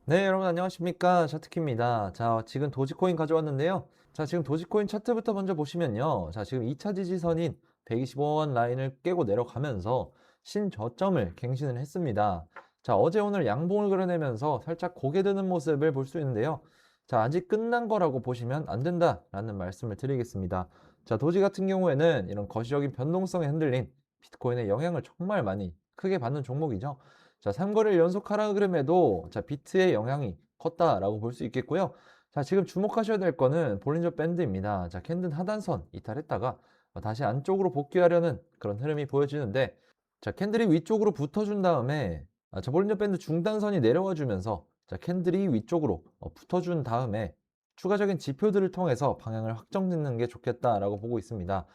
네, 여러분 안녕하십니까? 샤트키입니다. 자, 지금 도지코인 가져왔는데요. 자, 지금 도지코인 차트부터 먼저 보시면요. 자, 지금 2차 지지선인 125원 라인을 깨고 내려가면서 신저점을 갱신을 했습니다. 자, 어제 오늘 양봉을 그려내면서 살짝 고개 드는 모습을 볼 수 있는데요. 자, 아직 끝난 거라고 보시면 안 된다라는 말씀을 드리겠습니다. 자, 도지 같은 경우에는 이런 거시적인 변동성에 흔들린 비트코인의 영향을 정말 많이 크게 받는 종목이죠. 자, 3거래일 연속 하락 흐름에도 자, 비트의 영향이 컸다라고 볼 수 있겠고요. 자, 지금 주목하셔야 될 거는 볼린저 밴드입니다. 자, 캔든 하단선 이탈했다가 다시 안쪽으로 복귀하려는 그런 흐름이 보여지는데, 자, 캔들이 위쪽으로 붙어준 다음에 자, 볼린저 밴드 중단선이 내려와 주면서 자, 캔들이 위쪽으로 붙어준 다음에 추가적인 지표들을 통해서 방향을 확정짓는 게 좋겠다라고 보고 있습니다.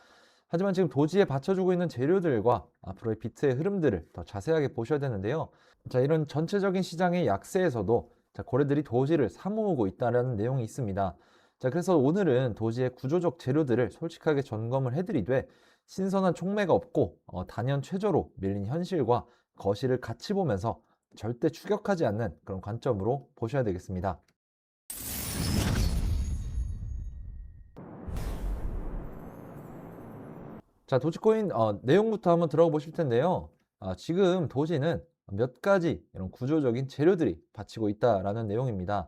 하지만 지금 도지에 받쳐주고 있는 재료들과 앞으로의 비트의 흐름들을 더 자세하게 보셔야 되는데요. 자, 이런 전체적인 시장의 약세에서도 자, 고래들이 도지를 사모으고 있다는 내용이 있습니다. 자, 그래서 오늘은 도지의 구조적 재료들을 솔직하게 점검을 해드리되 신선한 촉매가 없고 단연 최저로 밀린 현실과 거실을 같이 보면서 절대 추격하지 않는 그런 관점으로 보셔야 되겠습니다. 자, 도지코인 내용부터 한번 들어가 보실 텐데요. 지금 도지는 몇 가지 이런 구조적인 재료들이 받치고 있다라는 내용입니다.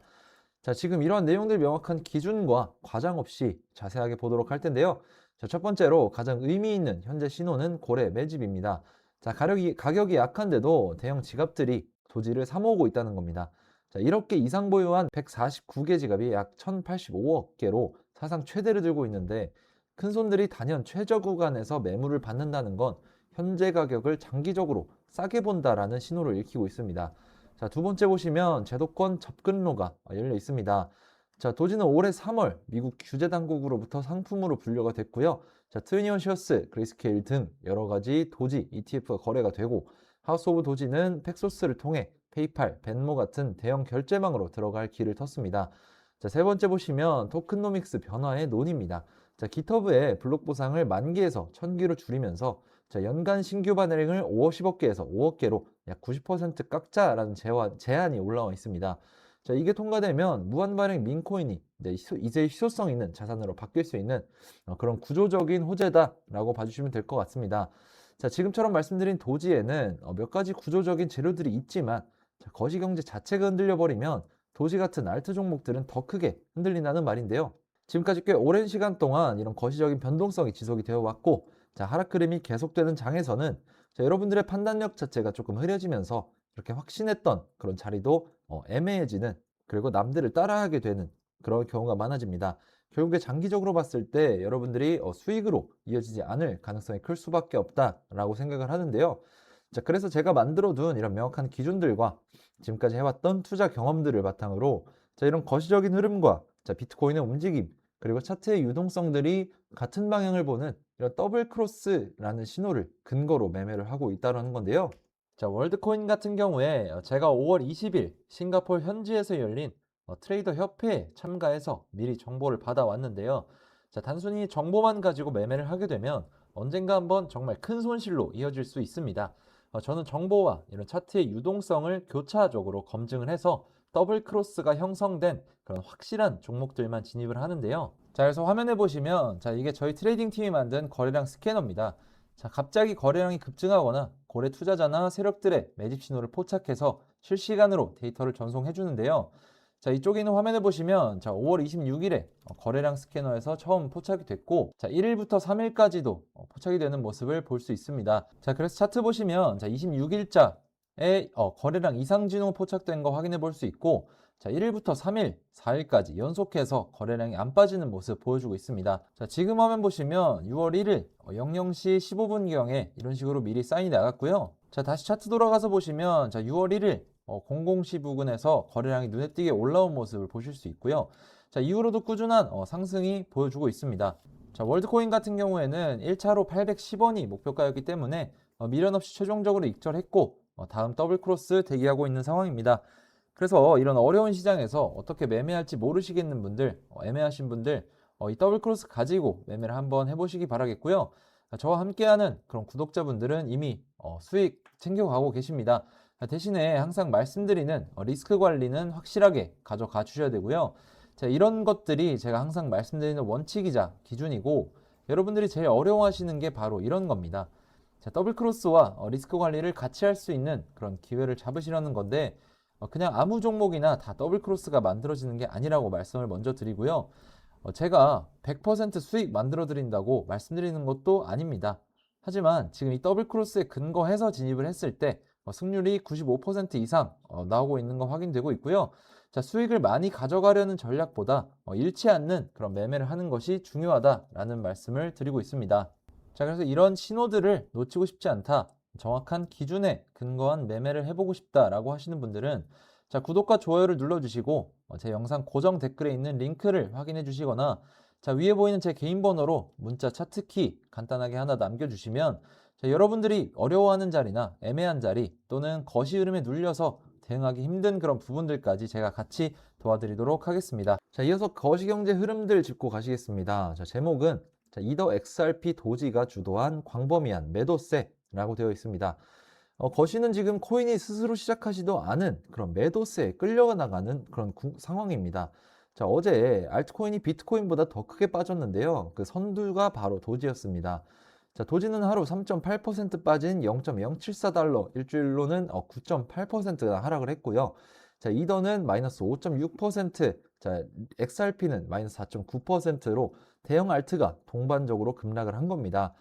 자, 지금 이러한 내용들 명확한 기준과 과장 없이 자세하게 보도록 할 텐데요. 자, 첫 번째로 가장 의미 있는 현재 신호는 고래 매집입니다. 자, 가격이 약한데도 대형 지갑들이 도지를 사모으고 있다는 겁니다. 자, 이렇게 이상 보유한 149개 지갑이 약 1,085억 개로 사상 최대를 들고 있는데, 큰손들이 단연 최저 구간에서 매물을 받는다는 건 현재 가격을 장기적으로 싸게 본다라는 신호를 읽히고 있습니다. 자, 두 번째 보시면 제도권 접근로가 열려 있습니다. 자, 도지는 올해 3월 미국 규제 당국으로부터 상품으로 분류가 됐고요. 자, 트윈니언 셔스, 그레이스케일 등 여러 가지 도지 ETF가 거래가 되고, 하우스 오브 도지는 팩소스를 통해 페이팔, 벤모 같은 대형 결제망으로 들어갈 길을 텄습니다. 자, 세 번째 보시면 토큰노믹스 변화의 논의입니다. 자, 깃허브의 블록 보상을 10,000개에서 1,000개로 줄이면서 자, 연간 신규 발행을 50억 개에서 5억 개로 약 90% 깎자라는 제안이 올라와 있습니다. 자, 이게 통과되면 무한 발행 민코인이 이제 희소성 있는 자산으로 바뀔 수 있는 그런 구조적인 호재다라고 봐주시면 될 것 같습니다. 자, 지금처럼 말씀드린 도지에는 몇 가지 구조적인 재료들이 있지만 자, 거시경제 자체가 흔들려 버리면 도지 같은 알트 종목들은 더 크게 흔들린다는 말인데요. 지금까지 꽤 오랜 시간 동안 이런 거시적인 변동성이 지속이 되어 왔고, 자, 하락 흐름이 계속되는 장에서는 자, 여러분들의 판단력 자체가 조금 흐려지면서 이렇게 확신했던 그런 자리도 애매해지는, 그리고 남들을 따라하게 되는 그런 경우가 많아집니다. 결국에 장기적으로 봤을 때 여러분들이 수익으로 이어지지 않을 가능성이 클 수밖에 없다라고 생각을 하는데요. 자, 그래서 제가 만들어둔 이런 명확한 기준들과 지금까지 해왔던 투자 경험들을 바탕으로 자, 이런 거시적인 흐름과 자, 비트코인의 움직임, 그리고 차트의 유동성들이 같은 방향을 보는 이런 더블 크로스라는 신호를 근거로 매매를 하고 있다는 건데요. 자, 월드코인 같은 경우에 제가 5월 20일 싱가포르 현지에서 열린 트레이더 협회에 참가해서 미리 정보를 받아왔는데요. 자, 단순히 정보만 가지고 매매를 하게 되면 언젠가 한번 정말 큰 손실로 이어질 수 있습니다. 저는 정보와 이런 차트의 유동성을 교차적으로 검증을 해서 더블 크로스가 형성된 그런 확실한 종목들만 진입을 하는데요. 자, 그래서 화면에 보시면 자, 이게 저희 트레이딩 팀이 만든 거래량 스캐너입니다. 자, 갑자기 거래량이 급증하거나 고래 투자자나 세력들의 매집 신호를 포착해서 실시간으로 데이터를 전송해 주는데요. 자, 이쪽에 있는 화면을 보시면 자, 5월 26일에 거래량 스캐너에서 처음 포착이 됐고, 자, 1일부터 3일까지도 포착이 되는 모습을 볼 수 있습니다. 자, 그래서 차트 보시면 자, 26일자에 거래량 이상 진호 포착된 거 확인해 볼 수 있고, 자, 1일부터 3일, 4일까지 연속해서 거래량이 안 빠지는 모습 보여주고 있습니다. 자, 지금 화면 보시면 6월 1일 00시 15분경에 이런 식으로 미리 사인이 나갔고요. 자, 다시 차트 돌아가서 보시면 자, 6월 1일 00시 부근에서 거래량이 눈에 띄게 올라온 모습을 보실 수 있고요. 자, 이후로도 꾸준한 상승이 보여주고 있습니다. 자, 월드코인 같은 경우에는 1차로 810원이 목표가였기 때문에 미련 없이 최종적으로 익절했고 다음 더블 크로스 대기하고 있는 상황입니다. 그래서 이런 어려운 시장에서 어떻게 매매할지 모르시겠는 분들, 애매하신 분들 이 더블 크로스 가지고 매매를 한번 해보시기 바라겠고요. 저와 함께하는 그런 구독자분들은 이미 수익 챙겨가고 계십니다. 대신에 항상 말씀드리는 리스크 관리는 확실하게 가져가 주셔야 되고요. 자, 이런 것들이 제가 항상 말씀드리는 원칙이자 기준이고 여러분들이 제일 어려워하시는 게 바로 이런 겁니다. 자, 더블 크로스와 리스크 관리를 같이 할 수 있는 그런 기회를 잡으시려는 건데 그냥 아무 종목이나 다 더블 크로스가 만들어지는 게 아니라고 말씀을 먼저 드리고요. 제가 100% 수익 만들어 드린다고 말씀드리는 것도 아닙니다. 하지만 지금 이 더블 크로스에 근거해서 진입을 했을 때 승률이 95% 이상 나오고 있는 거 확인되고 있고요. 자, 수익을 많이 가져가려는 전략보다 잃지 않는 그런 매매를 하는 것이 중요하다라는 말씀을 드리고 있습니다. 자, 그래서 이런 신호들을 놓치고 싶지 않다. 정확한 기준에 근거한 매매를 해보고 싶다라고 하시는 분들은 자, 구독과 좋아요를 눌러주시고 제 영상 고정 댓글에 있는 링크를 확인해 주시거나 자, 위에 보이는 제 개인 번호로 문자 차트키 간단하게 하나 남겨주시면 자, 여러분들이 어려워하는 자리나 애매한 자리 또는 거시 흐름에 눌려서 대응하기 힘든 그런 부분들까지 제가 같이 도와드리도록 하겠습니다. 자, 이어서 거시경제 흐름들 짚고 가시겠습니다. 자, 제목은 자, 이더 XRP 도지가 주도한 광범위한 매도세라고 되어 있습니다. 거시는 지금 코인이 스스로 시작하지도 않은 그런 매도세에 끌려가 나가는 그런 상황입니다. 자, 어제 알트코인이 비트코인보다 더 크게 빠졌는데요. 그 선두가 바로 도지였습니다. 자, 도지는 하루 3.8% 빠진 0.074달러, 일주일로는 9.8%가 하락을 했고요. 자, 이더는 마이너스 5.6%, 자, XRP는 마이너스 4.9%로 대형 알트가 동반적으로 급락을 한 겁니다.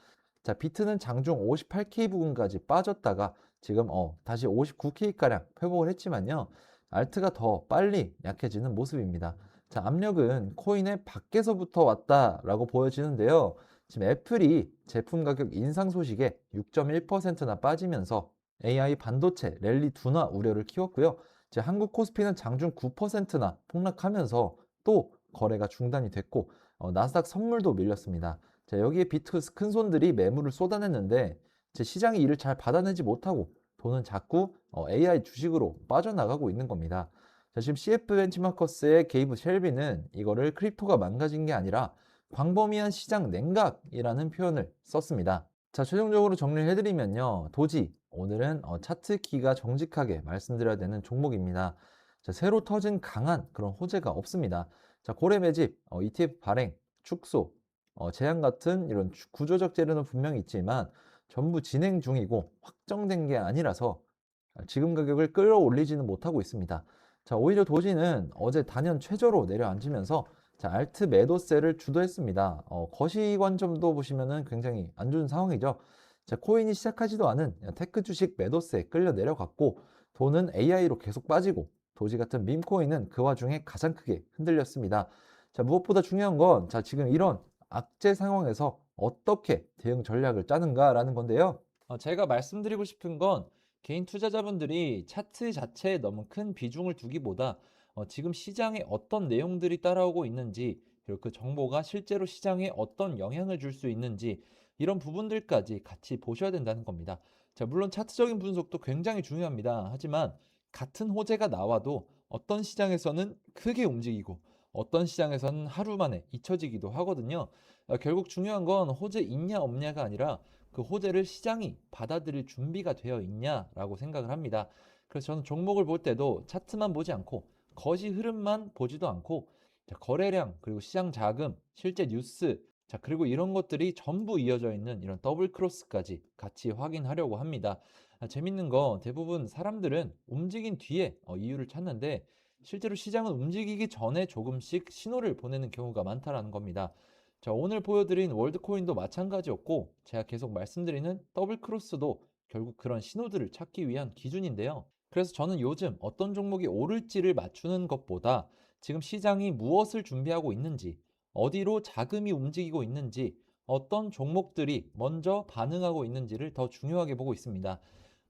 자, 비트는 장중 58K 부근까지 빠졌다가 지금 다시 59K가량 회복을 했지만요. 알트가 더 빨리 약해지는 모습입니다. 자, 압력은 코인의 밖에서부터 왔다라고 보여지는데요. 지금 애플이 제품 가격 인상 소식에 6.1%나 빠지면서 AI 반도체 랠리 둔화 우려를 키웠고요. 이제 한국 코스피는 장중 9%나 폭락하면서 또 거래가 중단이 됐고 나스닥 선물도 밀렸습니다. 자, 여기에 비트 큰 손들이 매물을 쏟아냈는데 시장이 이를 잘 받아내지 못하고 돈은 자꾸 AI 주식으로 빠져나가고 있는 겁니다. 자, 지금 CF 벤치마커스의 게이브 셸비는 이거를 크립토가 망가진 게 아니라 광범위한 시장 냉각이라는 표현을 썼습니다. 자, 최종적으로 정리를 해드리면요. 도지, 오늘은 차트 키가 정직하게 말씀드려야 되는 종목입니다. 자, 새로 터진 강한 그런 호재가 없습니다. 자, 고래 매집, ETF 발행, 축소, 제한 같은 이런 구조적 재료는 분명히 있지만 전부 진행 중이고 확정된 게 아니라서 지금 가격을 끌어올리지는 못하고 있습니다. 자, 오히려 도지는 어제 단연 최저로 내려앉으면서 자, 알트 매도세를 주도했습니다. 거시 관점도 보시면은 굉장히 안 좋은 상황이죠. 자, 코인이 시작하지도 않은 테크 주식 매도세에 끌려 내려갔고 돈은 AI로 계속 빠지고 도지 같은 밈코인은 그 와중에 가장 크게 흔들렸습니다. 자, 무엇보다 중요한 건 자, 지금 이런 악재 상황에서 어떻게 대응 전략을 짜는가라는 건데요. 제가 말씀드리고 싶은 건 개인 투자자분들이 차트 자체에 너무 큰 비중을 두기보다 지금 시장에 어떤 내용들이 따라오고 있는지 그리고 그 정보가 실제로 시장에 어떤 영향을 줄 수 있는지 이런 부분들까지 같이 보셔야 된다는 겁니다. 자, 물론 차트적인 분석도 굉장히 중요합니다. 하지만 같은 호재가 나와도 어떤 시장에서는 크게 움직이고 어떤 시장에서는 하루 만에 잊혀지기도 하거든요. 결국 중요한 건 호재 있냐 없냐가 아니라 그 호재를 시장이 받아들일 준비가 되어 있냐라고 생각을 합니다. 그래서 저는 종목을 볼 때도 차트만 보지 않고 거시 흐름만 보지도 않고 자, 거래량 그리고 시장 자금, 실제 뉴스 자, 그리고 이런 것들이 전부 이어져 있는 이런 더블 크로스까지 같이 확인하려고 합니다. 재밌는 건 대부분 사람들은 움직인 뒤에 이유를 찾는데 실제로 시장은 움직이기 전에 조금씩 신호를 보내는 경우가 많다라는 겁니다. 자, 오늘 보여드린 월드코인도 마찬가지였고 제가 계속 말씀드리는 더블 크로스도 결국 그런 신호들을 찾기 위한 기준인데요. 그래서 저는 요즘 어떤 종목이 오를지를 맞추는 것보다 지금 시장이 무엇을 준비하고 있는지, 어디로 자금이 움직이고 있는지, 어떤 종목들이 먼저 반응하고 있는지를 더 중요하게 보고 있습니다.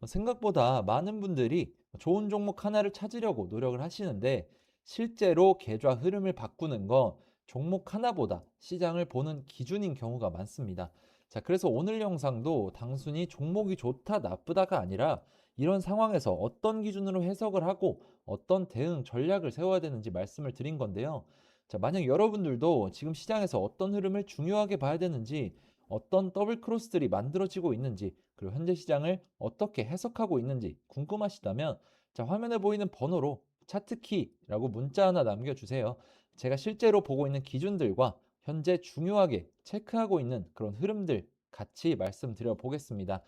생각보다 많은 분들이 좋은 종목 하나를 찾으려고 노력을 하시는데 실제로 계좌 흐름을 바꾸는 건 종목 하나보다 시장을 보는 기준인 경우가 많습니다. 자, 그래서 오늘 영상도 단순히 종목이 좋다, 나쁘다가 아니라 이런 상황에서 어떤 기준으로 해석을 하고 어떤 대응 전략을 세워야 되는지 말씀을 드린 건데요. 자, 만약 여러분들도 지금 시장에서 어떤 흐름을 중요하게 봐야 되는지 어떤 더블 크로스들이 만들어지고 있는지, 그리고 현재 시장을 어떻게 해석하고 있는지 궁금하시다면 자, 화면에 보이는 번호로 차트키라고 문자 하나 남겨주세요. 제가 실제로 보고 있는 기준들과 현재 중요하게 체크하고 있는 그런 흐름들 같이 말씀드려 보겠습니다.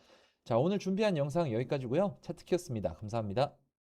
자, 오늘 준비한 영상 여기까지고요. 차트키였습니다. 감사합니다.